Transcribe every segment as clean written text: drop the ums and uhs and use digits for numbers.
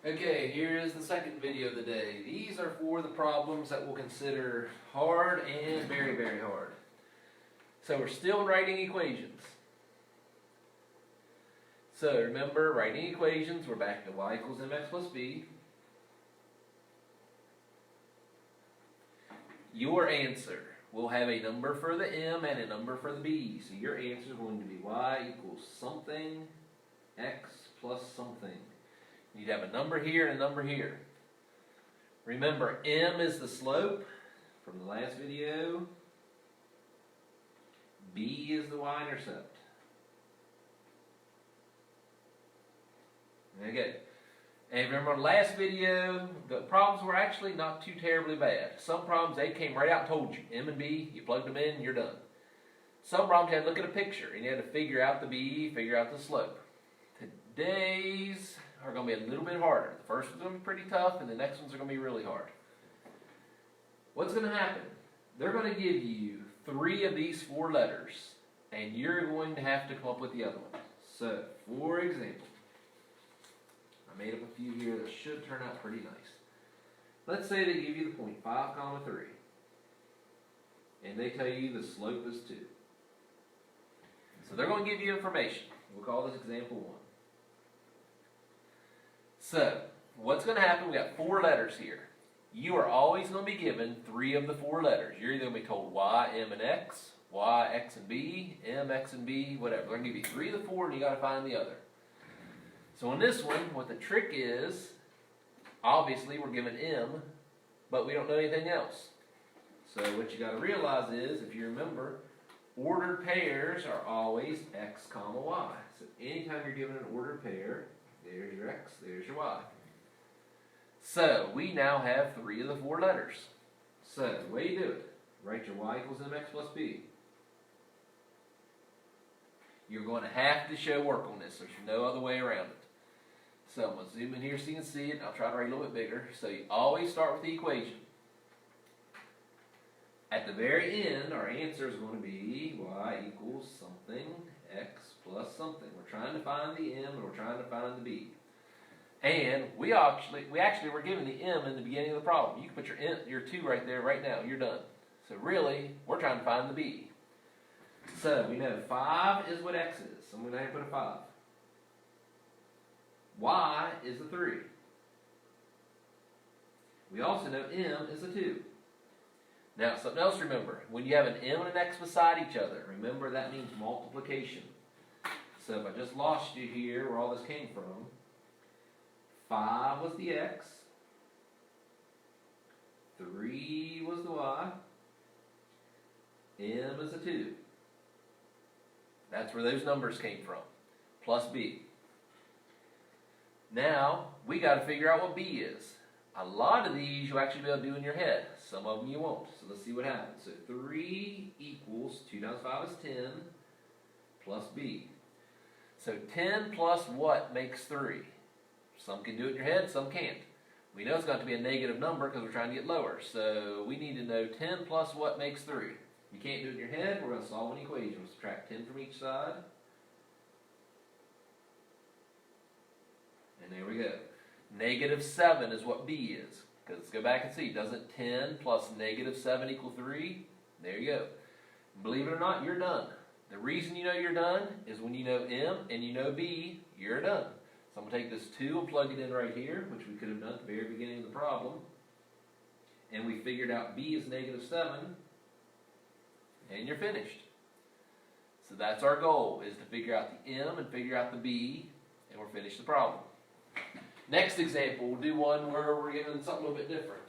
Okay, here is the second video of the day. These are for the problems that we'll consider hard and very, very hard. So we're still writing equations. So remember, writing equations, we're back to y equals mx plus b. Your answer will have a number for the m and a number for the b. So your answer is going to be y equals something, x plus something. You'd have a number here and a number here. Remember, m is the slope from the last video. B is the y-intercept. Okay. And remember last video, the problems were actually not too terribly bad. Some problems, they came right out and told you. M and B, you plugged them in, you're done. Some problems you had to look at a picture and you had to figure out the B, figure out the slope. Today's are going to be a little bit harder. The first one's going to be pretty tough, and the next ones are going to be really hard. What's going to happen? They're going to give you 3 of these 4 letters, and you're going to have to come up with the other one. So, for example, I made up a few here that should turn out pretty nice. Let's say they give you the point 5, 3, and they tell you the slope is 2. So they're going to give you information. We'll call this example 1. So, what's going to happen, we got 4 letters here. You are always going to be given 3 of the 4 letters. You're either going to be told y, m, and x, y, x, and b, m, x, and b, whatever. They're going to give you 3 of the 4, and you got to find the other. So in this one, what the trick is, obviously we're given m, but we don't know anything else. So what you got to realize is, if you remember, ordered pairs are always x, comma, y. So anytime you're given an ordered pair, there's your x, there's your y. So, we now have 3 of the 4 letters. So, the way you do it, write your y equals mx plus b. You're going to have to show work on this. There's no other way around it. So, I'm going to zoom in here so you can see it. I'll try to write a little bit bigger. So, you always start with the equation. At the very end, our answer is going to be y equals something, x plus something. We're trying to find the m and we're trying to find the b. And we actually were given the m in the beginning of the problem. You can put your 2 right there right now. You're done. So really, we're trying to find the b. So we know 5 is what x is. So I'm going to have to put a 5. Y is a 3. We also know m is a 2. Now, something else to remember. When you have an m and an x beside each other, remember that means multiplication. So if I just lost you here where all this came from, 5 was the x, 3 was the y, m is a 2. That's where those numbers came from, plus b. Now, we got to figure out what b is. A lot of these you'll actually be able to do in your head. Some of them you won't. So let's see what happens. So 3 equals 2 times 5 is 10 plus b. So 10 plus what makes 3? Some can do it in your head, some can't. We know it's got to be a negative number because we're trying to get lower. So we need to know 10 plus what makes 3. You can't do it in your head. We're going to solve an equation. We'll subtract 10 from each side. And there we go. Negative 7 is what b is. Because let's go back and see. Doesn't 10 plus negative 7 equal 3? There you go. Believe it or not, you're done. The reason you know you're done is when you know m and you know b, you're done. So I'm going to take this 2 and plug it in right here, which we could have done at the very beginning of the problem. And we figured out b is negative 7. And you're finished. So that's our goal, is to figure out the m and figure out the b, and we're finished the problem. Next example, we'll do one where we're given something a little bit different.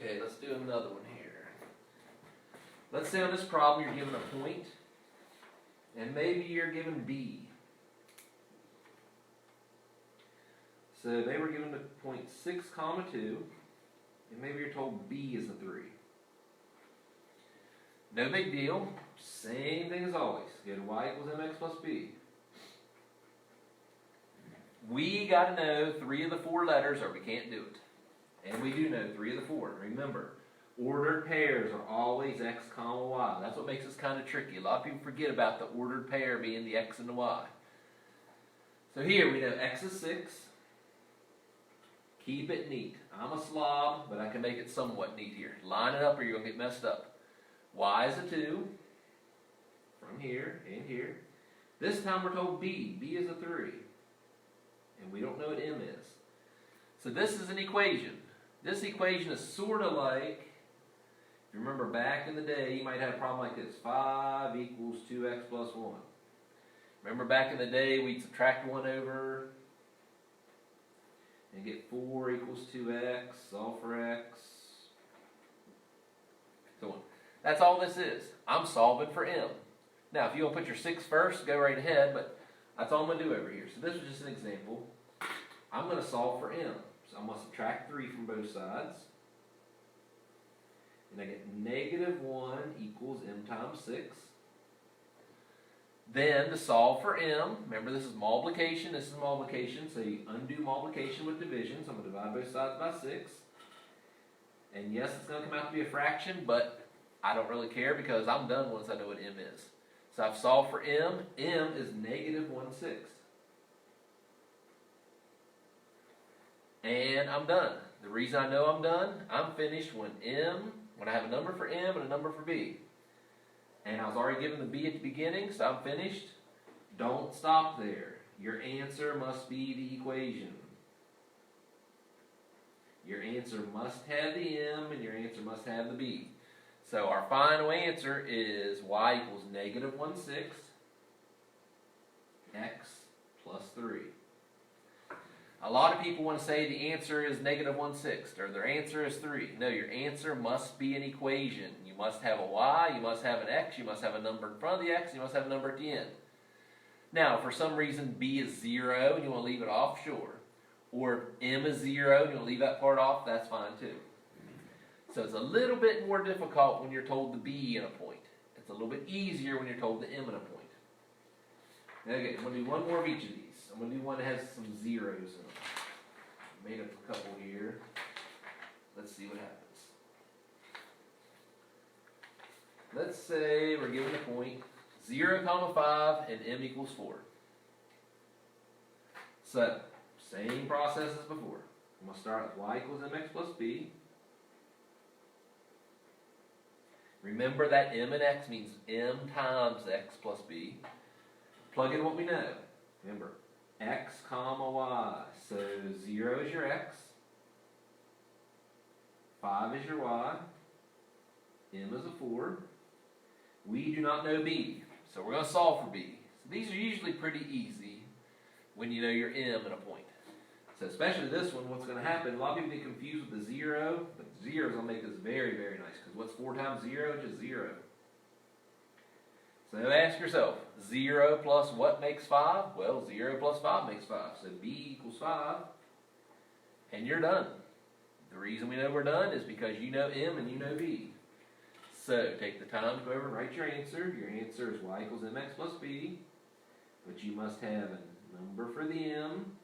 Okay, let's do another one here. Let's say on this problem you're given a point, and maybe you're given b. So they were given the point 6, 2, and maybe you're told b is a 3. No big deal. Same thing as always. Go to y equals mx plus b. We got to know 3 of the 4 letters or we can't do it. And we do know 3 of the 4. Remember, Ordered pairs are always x comma y. That's what makes this kind of tricky. A lot of people forget about the ordered pair being the x and the y. So here we know x is 6. Keep it neat. I'm a slob, but I can make it somewhat neat here. Line it up or you're going to get messed up. Y is a 2. From here and here. This time we're told b. B is a 3. And we don't know what m is. So this is an equation. This equation is sort of like, if you remember back in the day, you might have a problem like this. 5 equals 2x plus 1. Remember back in the day, we'd subtract 1 over and get 4 equals 2x, solve for x, so on. That's all this is. I'm solving for m. Now, if you want to put your 6 first, go right ahead, but that's all I'm going to do over here. So this was just an example. I'm going to solve for m. So I'm going to subtract 3 from both sides. And I get negative 1 equals m times 6. Then to solve for m, remember this is multiplication, this is multiplication, so you undo multiplication with division. So I'm going to divide both sides by 6. And yes, it's going to come out to be a fraction, but I don't really care because I'm done once I know what m is. So I've solved for m. M is negative 1/6. And I'm done. The reason I know I'm done, I'm finished when I have a number for m and a number for b. And I was already given the b at the beginning, so I'm finished. Don't stop there. Your answer must be the equation. Your answer must have the m and your answer must have the b. So our final answer is y equals negative 1/6 x plus 3. A lot of people want to say the answer is negative 1/6 or their answer is 3. No, your answer must be an equation. You must have a y, you must have an x, you must have a number in front of the x, you must have a number at the end. Now, if for some reason b is 0 and you want to leave it off, sure. Or m is 0 and you want to leave that part off, that's fine too. So it's a little bit more difficult when you're told the b in a point. It's a little bit easier when you're told the m in a point. Okay, I'm going to do one more of each of these. I'm going to do one that has some zeros in them. Made up a couple here. Let's see what happens. Let's say we're given a point 0, 5 and m equals 4. So, same process as before. I'm going to start with y equals mx plus b. Remember that m and x means m times x plus b. Plug in what we know. Remember, x comma y. So 0 is your x. 5 is your y. M is a 4. We do not know b. So we're going to solve for b. So these are usually pretty easy when you know your m and a point. So especially this one, what's going to happen, a lot of people get confused with the 0. But the 0 is going to make this very, very nice. Because what's 4 times 0? Just 0. So ask yourself, 0 plus what makes 5? Well, 0 plus 5 makes 5. So b equals 5. And you're done. The reason we know we're done is because you know m and you know b. So take the time to go over and write your answer. Your answer is y equals mx plus b. But you must have a number for the m.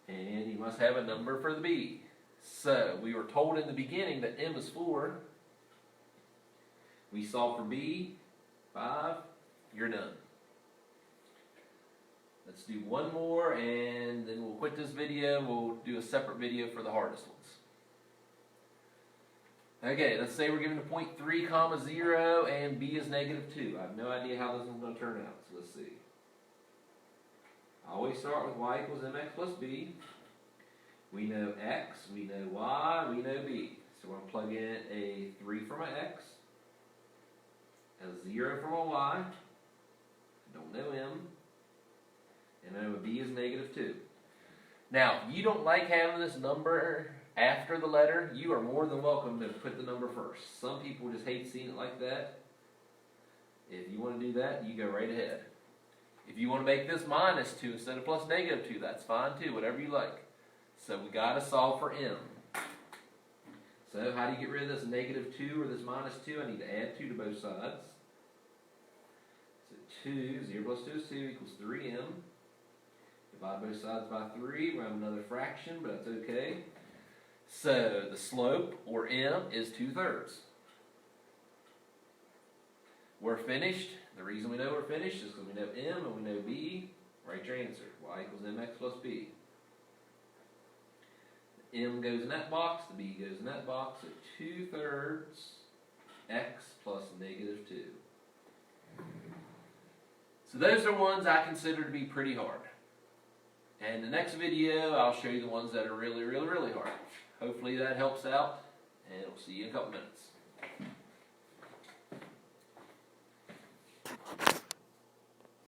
And you must have a number for the b. So we were told in the beginning that m is 4. We solve for b. 5, you're done. Let's do one more and then we'll quit this video. We'll do a separate video for the hardest ones. Okay, let's say we're given a point 3 comma 0 and b is negative 2. I have no idea how this one's going to turn out, so let's see. I always start with y equals mx plus b. We know x, we know y, we know b. So we're going to plug in a 3 for my x. A 0 for my y, don't know m, and I know b is negative 2. Now, if you don't like having this number after the letter, you are more than welcome to put the number first. Some people just hate seeing it like that. If you want to do that, you go right ahead. If you want to make this minus 2 instead of plus negative 2, that's fine too, whatever you like. So we got to solve for m. So how do you get rid of this negative 2 or this minus 2? I need to add 2 to both sides. 2, 0 plus 2 is 2 equals 3m. Divide both sides by 3. We have another fraction, but that's okay. So the slope, or m, is 2/3. We're finished. The reason we know we're finished is because we know m and we know b. Write your answer. Y equals mx plus b. The m goes in that box, the b goes in that box, so 2/3 x plus -2. So those are ones I consider to be pretty hard. And the next video, I'll show you the ones that are really, really, really hard. Hopefully that helps out, and we'll see you in a couple minutes.